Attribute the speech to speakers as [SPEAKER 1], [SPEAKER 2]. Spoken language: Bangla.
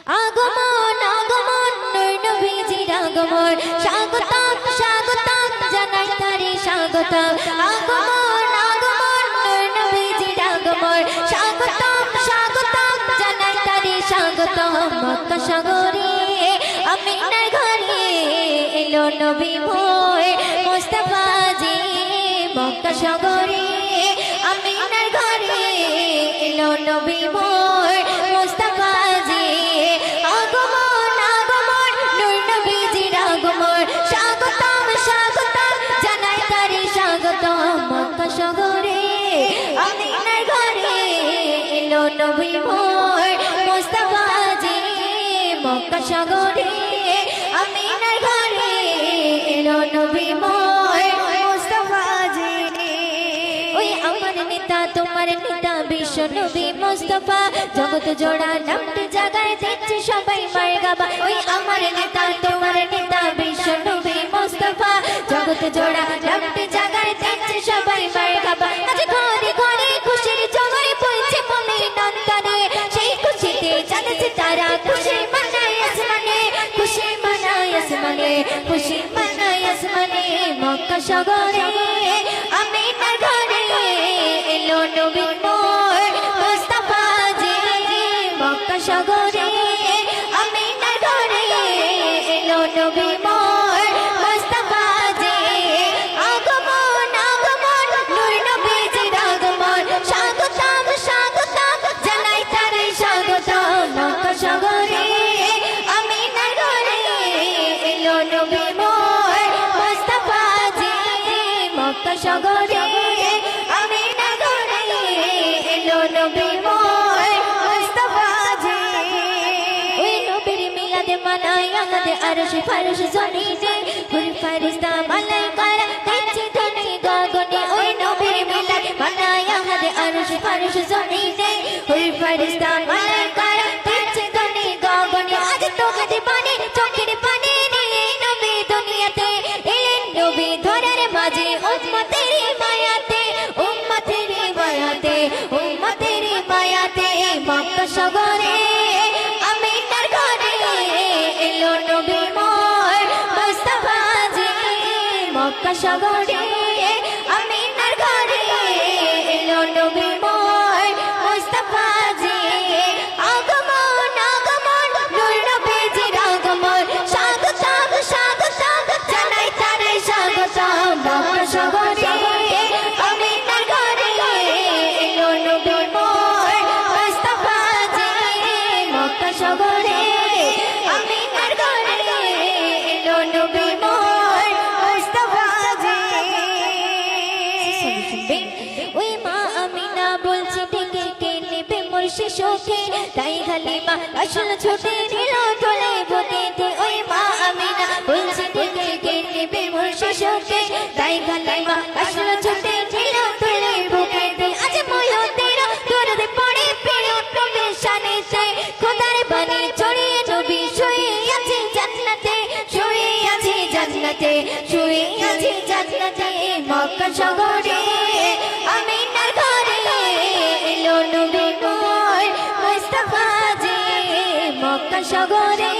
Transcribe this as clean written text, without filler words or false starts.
[SPEAKER 1] আগমন আগমন নূর নবীজির আগমন স্বাগতম স্বাগতম জানাই তারে স্বাগতম আগমন আগমন নূর নবীজির আগমন স্বাগতম স্বাগতম জানাই তারে স্বাগতম মক্কা সাগরে আমিনার ঘরে এলো নবী মোর মুস্তাফা জি মক্কা সাগরে আমিনার ঘরে এলো নবী মোর মুস্তাফা জি আগমন আগমন নূর নবীজির আগমন স্বাগতম স্বাগতম জানাই তারে স্বাগতম মক্কা সাগরে আমিনার ঘরে এলো নবী মোর মুস্তাফা জি মক্কা সাগরে আমিনার ঘরে এলো নবী মোর মুস্তাফা জি ওই আমার নেতা তোমার নেতা বিশ্ব নবী মুস্তাফা জগৎ জোড়া নামটি জাগায় দিচ্ছে সবাই মারহাবা ওই আমার নেতা তোমার নেতা বিশ্ব নবী মুস্তাফা জগৎ জোড়া নামটি জাগায় দিচ্ছে সবাই মারহাবা আজ ঘরে ঘরে খুশির জোয়ার বইছে মনের নন্দনে সেই খুশিতে জাগছে তারা খুশি মানায় আসমানে খুশি মানায় আসমানে খুশি মানায় আসমানে মক্কা সাগরে আমিনার ঘরে এলো নবী মোর মুস্তাফা জি মক্কা সাগরে আমিনার ঘরে এলো নবী মোর মুস্তাফা জি আগমন আগমন নূর নবীজির আগমন স্বাগতম স্বাগতম জানাই তারে স্বাগতম মক্কা সাগরে আমিনার ঘরে এলো নবী মোর মুস্তাফা জি মক্কা সাগরে আমিনার ঘরে এলো নবী মোর মুস্তাফা জি ওই নবীর মিলাদে মানায় আমাদের আরশ ফারশ জমিনে ফুল ফেরেশতা মালাইকারা দিচ্ছে ধ্বনি গগনে ওই নবীর মিলাদ মানায় আমাদের আরশ ফারশ জমিনে ফুল ফেরেশতা মালাইকারা দিচ্ছে ধ্বনি গগনে আজ তোকে পানি চোখের পানি নিয়ে নবী দুনিয়াতে এলেন নবী ধরার মাঝে উম্মতের মায়াতে উম্মতের মায়াতে উম্মতের মায়াতে মক্কা সাগরে আমিনার ঘরে এলো নবী মোর মুস্তাফা জি মক্কা সাগরে আমিনার ঘরে এলো নবী মোর মুস্তাফা জি আগমন আগমন নূর নবীজির আগমন স্বাগতম স্বাগতম জানাই তারে স্বাগতম মক্কা সাগরে আমিনার ঘরে এলো নবী মোর মুস্তাফা জি মক্কা সাগরে আমিনার ঘরে এলো নবী মোর মুস্তাফা জি ওই মা আমিনা বলছে ডেকে কে নেবে মোর শিশুকে তাই হালিমা আসল ছুটে নিল তোলে বদিতে ওই মা আমিনা বলছে ডেকে কে নেবে মোর শিশুকে তাই হালিমা আসল ছুটে নিল তোলে বদিতে আজ ময়ূরের দরদে পড়ে প্রিয় নবী শানেতে খোদার বাণী ছড়িয়ে নবী শুয়ে আছে জান্নাতে শুয়ে আছে জান্নাতে শুয়ে আছে জান্নাতে মক্কা সাগরে আমিনার ঘরে এলো নবী মোর মুস্তাফা জি মক্কা সাগরে